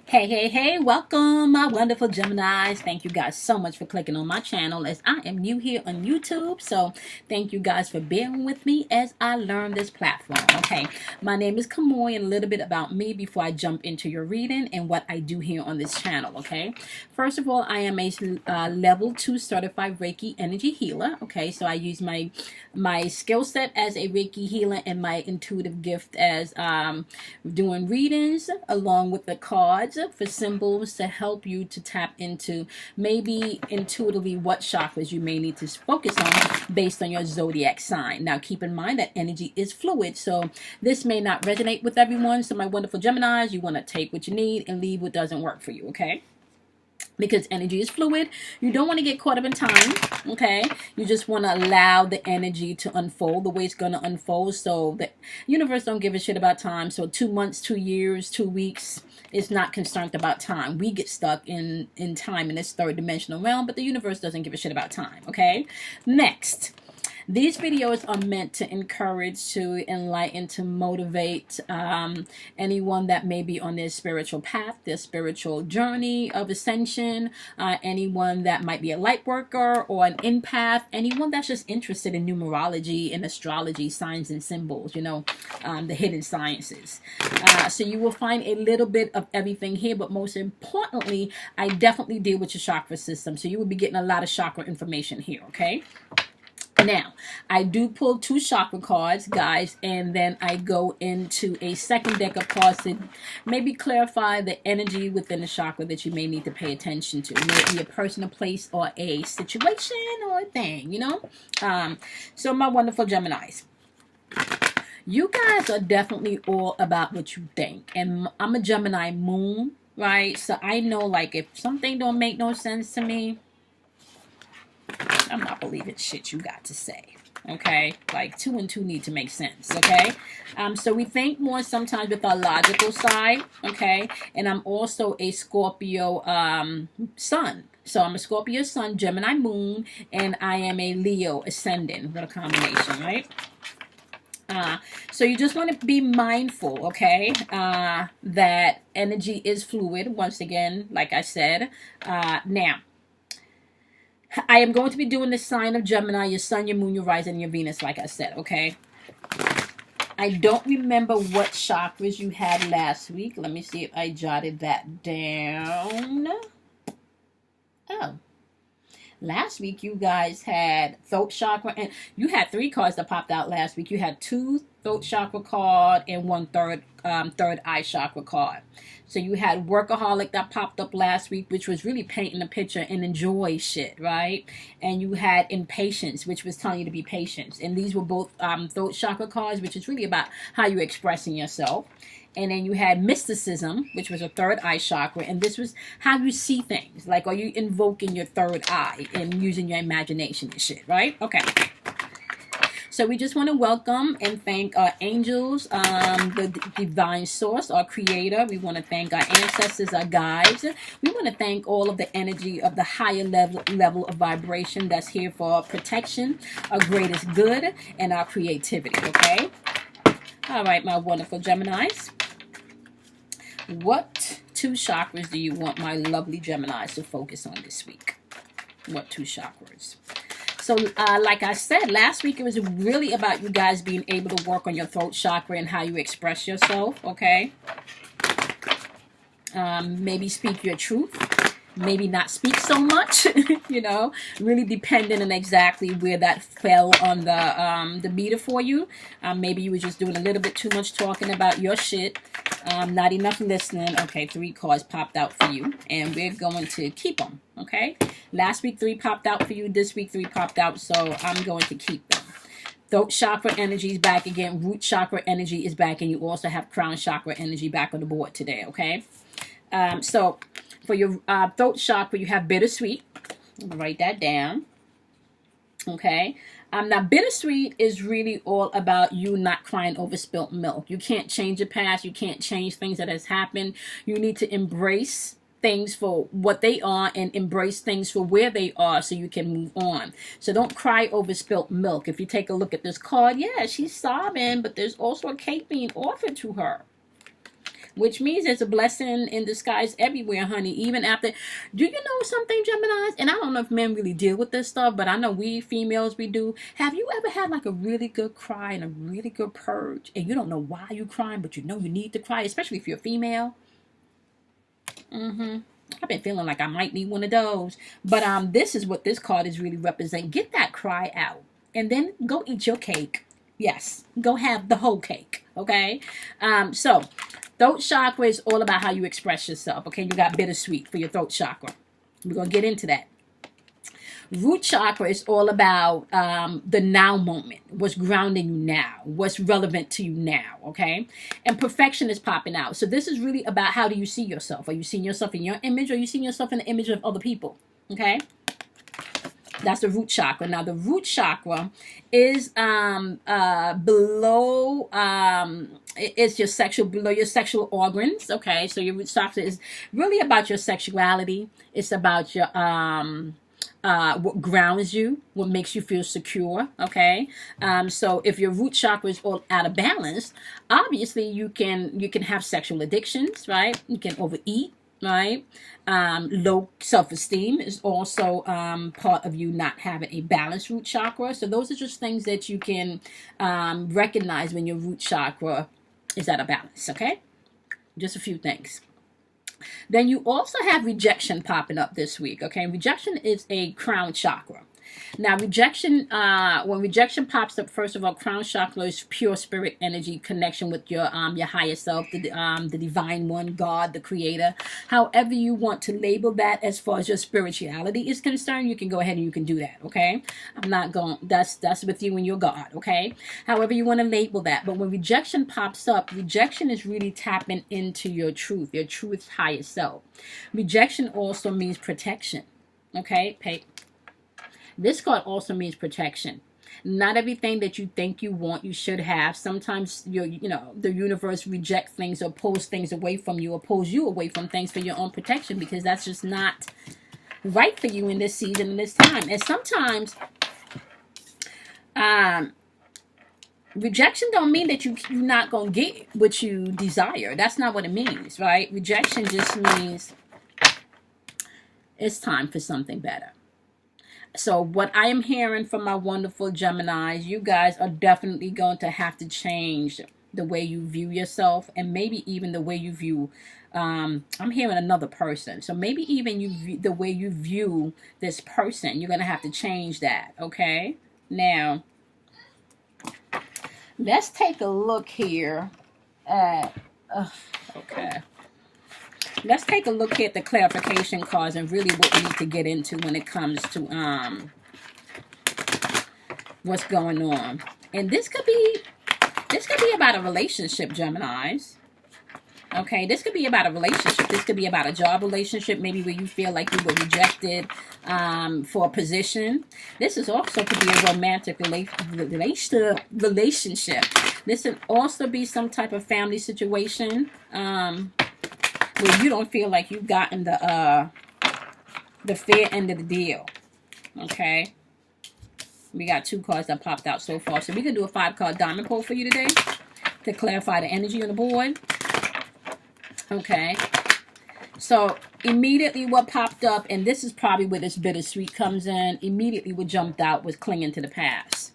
Hey, hey, hey, welcome, my wonderful Geminis. Thank you guys so much for clicking on my channel as I am new here on YouTube. So thank you guys for being with me as I learn this platform. Okay, my name is Kamoy, and a little bit about me before I jump into your reading and what I do here on this channel. Okay, first of all, I am a level 2 certified Reiki energy healer. Okay, so I use my skill set as a Reiki healer and my intuitive gift as doing readings along with the cards for symbols to help you to tap into maybe intuitively what chakras you may need to focus on based on your zodiac sign. Now keep in mind that energy is fluid, so this may not resonate with everyone. So my wonderful Geminis, you want to take what you need and leave what doesn't work for you, okay? Because energy is fluid. You don't want to get caught up in time, okay? You just want to allow the energy to unfold the way it's going to unfold. So the universe don't give a shit about time. So 2 months, 2 years, 2 weeks, it's not concerned about time. We get stuck in time in this third dimensional realm, but the universe doesn't give a shit about time, okay? Next. These videos are meant to encourage, to enlighten, to motivate anyone that may be on their spiritual path, their spiritual journey of ascension, anyone that might be a light worker or an empath, anyone that's just interested in numerology and astrology, signs and symbols, you know, the hidden sciences. So you will find a little bit of everything here, but most importantly, I definitely deal with your chakra system. So you will be getting a lot of chakra information here, okay? Now, I do pull 2 chakra cards, guys, and then I go into a second deck of cards to maybe clarify the energy within the chakra that you may need to pay attention to. Maybe a person, a place, or a situation or a thing, you know? So my wonderful Geminis, you guys are definitely all about what you think. And I'm a Gemini moon, right? So I know, like, if something don't make no sense to me, I'm not believing shit you got to say. Okay, like 2 and 2 need to make sense. Okay, so we think more sometimes with our logical side. Okay, and I'm also a Scorpio sun. So I'm a Scorpio sun, Gemini moon, and I am a Leo ascendant. What a combination, right? So you just want to be mindful, okay, that energy is fluid. Once again, like I said, now. I am going to be doing the sign of Gemini, your sun, your moon, your rising, and your Venus, like I said, okay? I don't remember what chakras you had last week. Let me see if I jotted that down. Oh. Last week, you guys had throat chakra, and you had 3 cards that popped out last week. You had 2 throat chakra card and 1 third eye chakra card. So you had workaholic that popped up last week, which was really painting a picture and enjoy shit, right? And you had impatience, which was telling you to be patient. And these were both throat chakra cards, which is really about how you're expressing yourself. And then you had mysticism, which was a 3rd eye chakra. And this was how you see things. Like, are you invoking your 3rd eye and using your imagination and shit, right? Okay. So we just want to welcome and thank our angels, the divine source, our creator. We want to thank our ancestors, our guides. We want to thank all of the energy of the higher level of vibration that's here for our protection, our greatest good, and our creativity, okay? All right, my wonderful Geminis. What 2 chakras do you want my lovely Geminis to focus on this week? What 2 chakras? So, like I said, last week it was really about you guys being able to work on your throat chakra and how you express yourself, okay? Maybe speak your truth. Maybe not speak so much, you know, really depending on exactly where that fell on the meter for you. Maybe you were just doing a little bit too much talking about your shit. Not enough listening. Okay, 3 cards popped out for you, and we're going to keep them, okay? Last week 3 popped out for you. This week 3 popped out, so I'm going to keep them. Throat chakra energy is back again. Root chakra energy is back, and you also have crown chakra energy back on the board today, okay? So for your throat chakra, you have bittersweet. I'm gonna write that down. Okay. Now, bittersweet is really all about you not crying over spilt milk. You can't change the past. You can't change things that has happened. You need to embrace things for what they are and embrace things for where they are so you can move on. So don't cry over spilt milk. If you take a look at this card, yeah, she's sobbing, but there's also a cake being offered to her. which means there's a blessing in disguise everywhere, honey. Even after, do you know something, Geminis? And I don't know if men really deal with this stuff, but I know we females, we do. Have you ever had like a really good cry and a really good purge, and you don't know why you're crying, but you know you need to cry, especially if you're a female? I've been feeling like I might need one of those. But this is what this card is really representing. Get that cry out, and then go eat your cake. Yes, go have the whole cake. Okay. So throat chakra is all about how you express yourself. Okay, you got bittersweet for your throat chakra. We're gonna get into that. Root chakra is all about the now moment, what's grounding you now, what's relevant to you now, okay? And perfection is popping out. So this is really about how do you see yourself? Are you seeing yourself in your image, or are you seeing yourself in the image of other people, okay? That's the root chakra. Now, the root chakra is below, it's your below your sexual organs, okay? So your root chakra is really about your sexuality. It's about your, what grounds you, what makes you feel secure, okay? So if your root chakra is all out of balance, obviously you can have sexual addictions, right? You can overeat, right? Low self-esteem is also part of you not having a balanced root chakra. So those are just things that you can recognize when your root chakra is out of balance, okay? Just a few things. Then you also have rejection popping up this week, okay? Rejection is a crown chakra. Now, rejection, when rejection pops up, first of all, crown chakra is pure spirit energy, connection with your higher self, the divine one, God, the creator. However you want to label that as far as your spirituality is concerned, you can go ahead and you can do that, okay? I'm not going, that's with you and your God, okay? However you want to label that. But when rejection pops up, rejection is really tapping into your truth higher self. Rejection also means protection, okay? This card also means protection. Not everything that you think you want, you should have. Sometimes the universe rejects things or pulls things away from you, or pulls you away from things for your own protection, because that's just not right for you in this season and this time. And sometimes rejection don't mean that you're not going to get what you desire. That's not what it means, right? Rejection just means it's time for something better. So what I am hearing from my wonderful Geminis, you guys are definitely going to have to change the way you view yourself, and maybe even the way you view, I'm hearing another person. So maybe even the way you view this person, you're going to have to change that, okay? Now, let's take a look here at, okay. Let's take a look at the clarification cards and really what we need to get into when it comes to what's going on. And this could be about a relationship, Geminis. Okay, this could be about a relationship. This could be about a job relationship, maybe where you feel like you were rejected for a position. This is also could be a romantic relationship. This could also be some type of family situation. Where you don't feel like you've gotten the fair end of the deal. Okay? We got 2 cards that popped out so far. So we can do a 5-card diamond pull for you today to clarify the energy on the board. Okay? So immediately what popped up, and this is probably where this bittersweet comes in, immediately what jumped out was clinging to the past.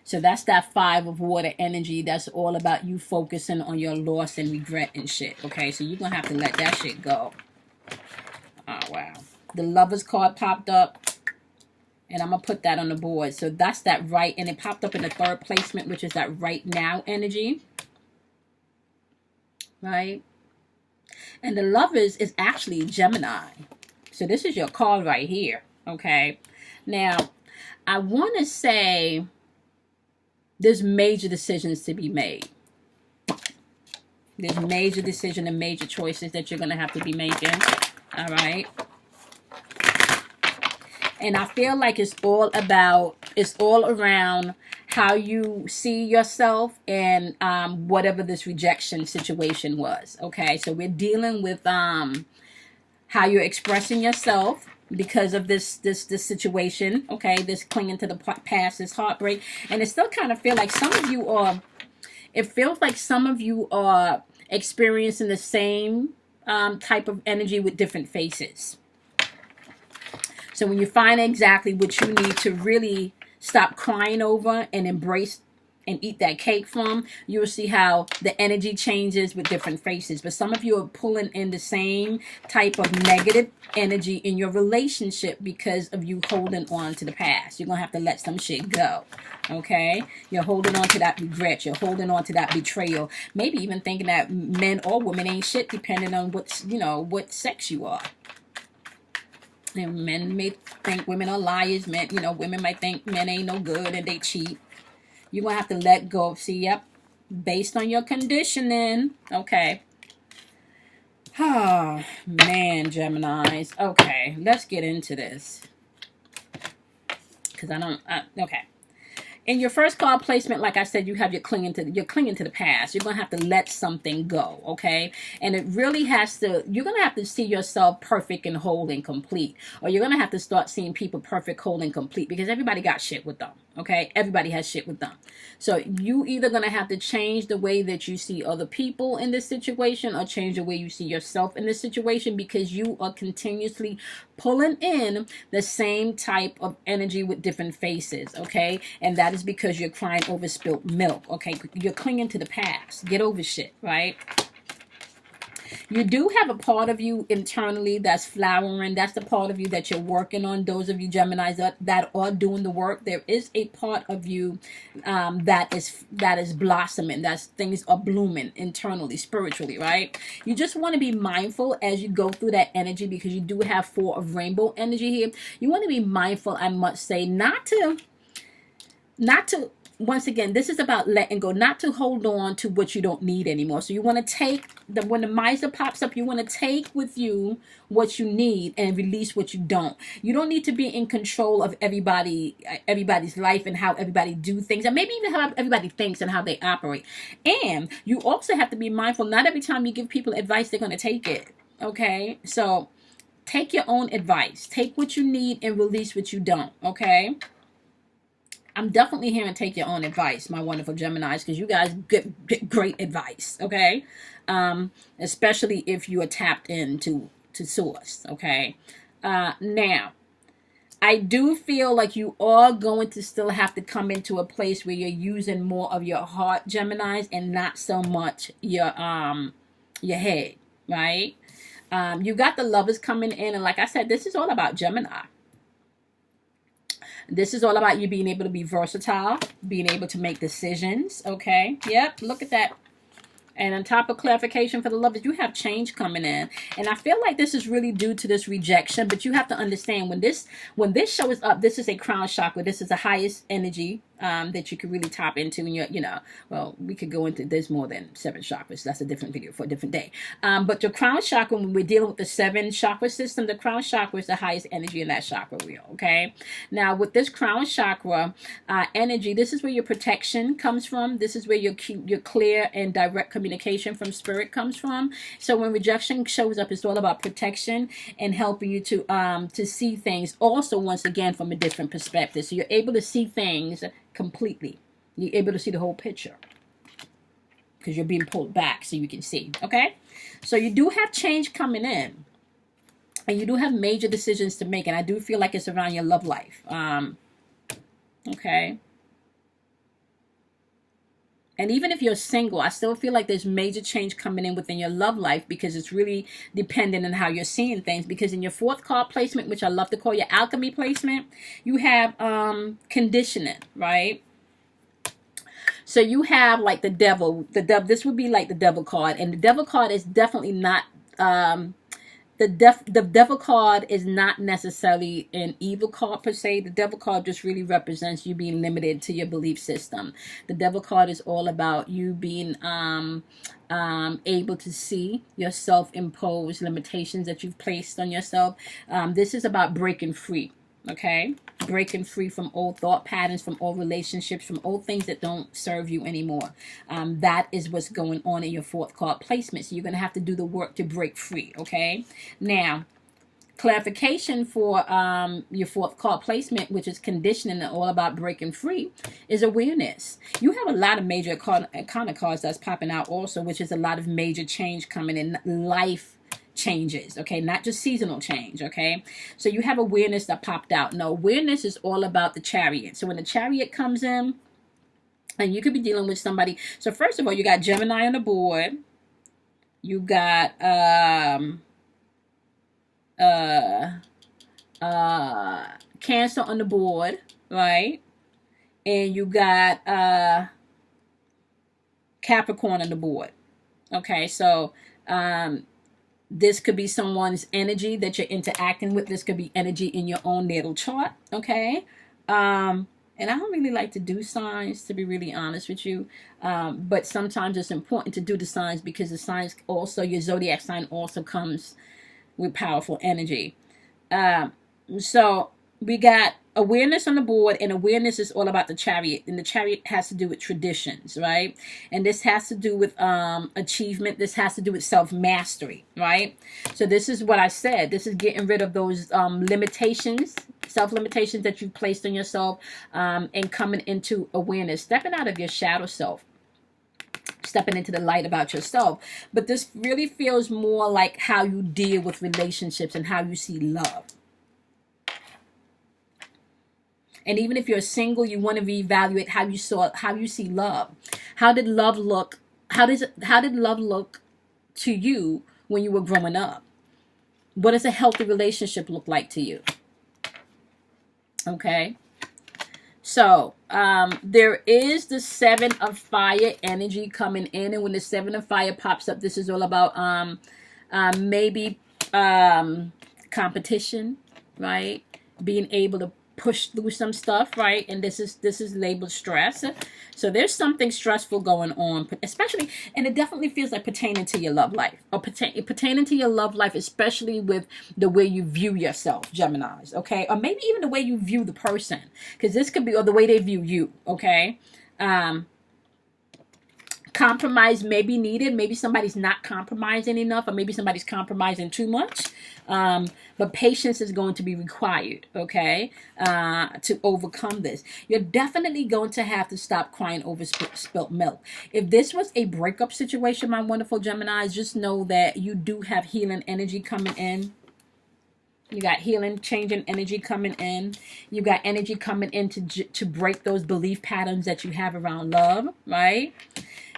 So that's that 5 of water energy. That's all about you focusing on your loss and regret and shit. Okay, so you're going to have to let that shit go. Oh, wow. The Lovers card popped up. And I'm going to put that on the board. So that's that right. And it popped up in the 3rd placement, which is that right now energy. Right? And the Lovers is actually Gemini. So this is your card right here. Okay. Now, I want to say there's major decisions to be made. There's major decision and major choices that you're going to have to be making. All right. And I feel like it's all around how you see yourself and whatever this rejection situation was. Okay. So we're dealing with how you're expressing yourself because of this situation, okay, this clinging to the past, this heartbreak, and it still kind of feel like some of you are, it feels like some of you are experiencing the same type of energy with different faces. So when you find exactly what you need to really stop crying over and embrace and eat that cake from, you'll see how the energy changes with different faces. But some of you are pulling in the same type of negative energy in your relationship because of you holding on to the past. You're going to have to let some shit go. Okay? You're holding on to that regret. You're holding on to that betrayal. Maybe even thinking that men or women ain't shit depending on what sex you are. And men may think women are liars. Men, women might think men ain't no good and they cheat. You're going to have to let go. See, yep. Based on your conditioning. Okay. Oh, man, Geminis. Okay, let's get into this. Because okay. In your first card placement, like I said, you're clinging to the past. You're going to have to let something go, okay? And it really you're going to have to see yourself perfect and whole and complete. Or you're going to have to start seeing people perfect, whole, and complete. Because everybody got shit with them, okay? Everybody has shit with them. So you either going to have to change the way that you see other people in this situation or change the way you see yourself in this situation, because you are continuously pulling in the same type of energy with different faces, okay? And that is because you're crying over spilt milk, okay? You're clinging to the past. Get over shit, right? You do have a part of you internally that's flowering. That's the part of you that you're working on. Those of you Geminis that are doing the work, there is a part of you that is blossoming. That's things are blooming internally, spiritually, right? You just want to be mindful as you go through that energy, because you do have 4 of rainbow energy here. You want to be mindful, I must say, not to once again, this is about letting go, not to hold on to what you don't need anymore. So you want to take, when the miser pops up, you want to take with you what you need and release what you don't. You don't need to be in control of everybody's life and how everybody do things, and maybe even how everybody thinks and how they operate. And you also have to be mindful, not every time you give people advice, they're going to take it. Okay? So take your own advice. Take what you need and release what you don't. Okay? I'm definitely here and take your own advice, my wonderful Geminis, because you guys get great advice, okay? Especially if you are tapped into source, okay? Now, I do feel like you are going to still have to come into a place where you're using more of your heart, Geminis, and not so much your head, right? You got the Lovers coming in, and like I said, this is all about Gemini. This is all about you being able to be versatile, being able to make decisions, okay? Yep, look at that. And on top of clarification for the Lovers, you have change coming in. And I feel like this is really due to this rejection, but you have to understand when this shows up, this is a crown chakra. This is the highest energy that you could really tap into. And well, we could go into, there's more than 7 chakras. That's a different video for a different day. But the crown chakra, when we're dealing with the 7 chakra system, the crown chakra is the highest energy in that chakra wheel, okay? Now, with this crown chakra energy, this is where your protection comes from. This is where your clear and direct communication from spirit comes from. So when rejection shows up, it's all about protection and helping you to see things also, once again, from a different perspective. So you're able to see things completely. You're able to see the whole picture because you're being pulled back so you can see, okay? So you do have change coming in, and you do have major decisions to make, and I do feel like it's around your love life. Okay? And even if you're single, I still feel like there's major change coming in within your love life, because it's really dependent on how you're seeing things. Because in your 4th card placement, which I love to call your alchemy placement, you have conditioning, right? So you have like the devil. This would be like the devil card. And the devil card is definitely not... The devil card is not necessarily an evil card per se. The devil card just really represents you being limited to your belief system. The devil card is all about you being able to see your self-imposed limitations that you've placed on yourself. This is about breaking free. Okay, breaking free from old thought patterns, from old relationships, from old things that don't serve you anymore. That is what's going on in your 4th card placement. So you're going to have to do the work to break free. Okay, now Clarification for your fourth card placement, which is conditioning and all about breaking free, is awareness. You have a lot of major kind of cards that's popping out also, which is a lot of major change coming in, life changes, okay, not just seasonal change, okay. So you have awareness that popped out. Now awareness is all about the Chariot. So when the Chariot comes in, and you could be dealing with somebody. So first of all, you got Gemini on the board. You got Cancer on the board, right? And you got Capricorn on the board. Okay, so this could be someone's energy that you're interacting with. This could be energy in your own natal chart, okay? And I don't really like to do signs, to be really honest with you. But sometimes it's important to do the signs because the signs also, your zodiac sign also comes with powerful energy. So we got awareness on the board, and awareness is all about the Chariot, and the Chariot has to do with traditions, right? And this has to do with achievement. This has to do with self-mastery, right? So this is what I said. This is getting rid of those limitations, self-limitations that you've placed on yourself, and coming into awareness, stepping out of your shadow self, stepping into the light about yourself. But this really feels more like how you deal with relationships and how you see love. And even if you're single, you want to reevaluate how you see love. How did love look? How did love look to you when you were growing up? What does a healthy relationship look like to you? Okay. So there is the Seven of Fire energy coming in, and when the Seven of Fire pops up, this is all about maybe competition, right? Being able to push through some stuff, right? And this is labeled stress. So there's something stressful going on, especially, and it definitely feels like pertaining to your love life, or pertaining to your love life, especially with the way you view yourself, Geminis, okay? Or maybe even the way you view the person, because this could be, or the way they view you, okay? Compromise may be needed. Maybe somebody's not compromising enough, or maybe somebody's compromising too much. But patience is going to be required, okay, to overcome this. You're definitely going to have to stop crying over spilt milk. If this was a breakup situation, my wonderful Geminis, just know that you do have healing energy coming in. You got healing, changing energy coming in. You got energy coming in to break those belief patterns that you have around love, right?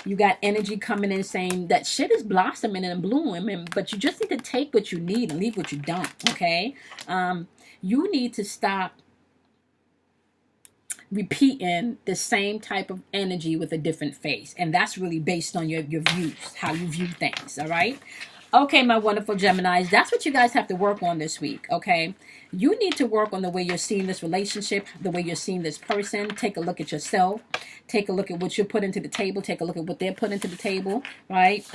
You got energy coming in saying that shit is blossoming and blooming, but you just need to take what you need and leave what you don't, okay? You need to stop repeating the same type of energy with a different face. And that's really based on your views, how you view things, all right? Okay, my wonderful Geminis, that's what you guys have to work on this week, okay? You need to work on the way you're seeing this relationship, the way you're seeing this person. Take a look at yourself. Take a look at what you put into the table. Take a look at what they're putting into the table, right?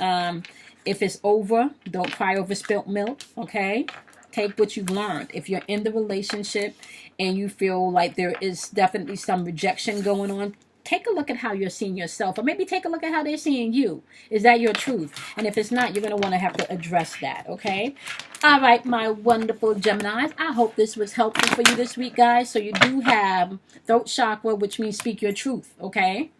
If it's over, don't cry over spilt milk, okay? Take what you've learned. If you're in the relationship and you feel like there is definitely some rejection going on, take a look at how you're seeing yourself, or maybe take a look at how they're seeing you. Is that your truth? And if it's not, you're going to want to have to address that, okay? All right, my wonderful Geminis, I hope this was helpful for you this week, guys. So you do have throat chakra, which means speak your truth, okay?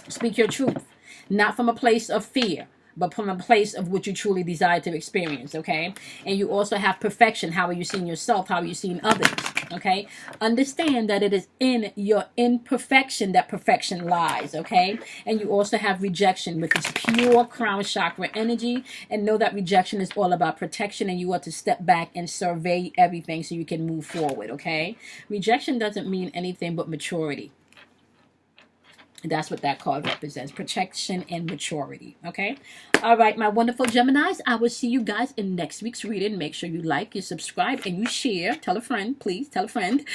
Speak your truth. Not from a place of fear, but from a place of what you truly desire to experience, okay? And you also have perfection. How are you seeing yourself? How are you seeing others, okay? Understand that it is in your imperfection that perfection lies, okay? And you also have rejection, which is pure crown chakra energy. And know that rejection is all about protection, and you are to step back and survey everything so you can move forward, okay? Rejection doesn't mean anything but maturity. That's what that card represents, protection and maturity, okay? All right, my wonderful Geminis, I will see you guys in next week's reading. Make sure you like, you subscribe, and you share. Tell a friend, please. Tell a friend.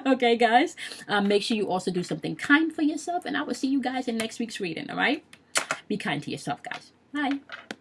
Okay, guys? Make sure you also do something kind for yourself, and I will see you guys in next week's reading, all right? Be kind to yourself, guys. Bye.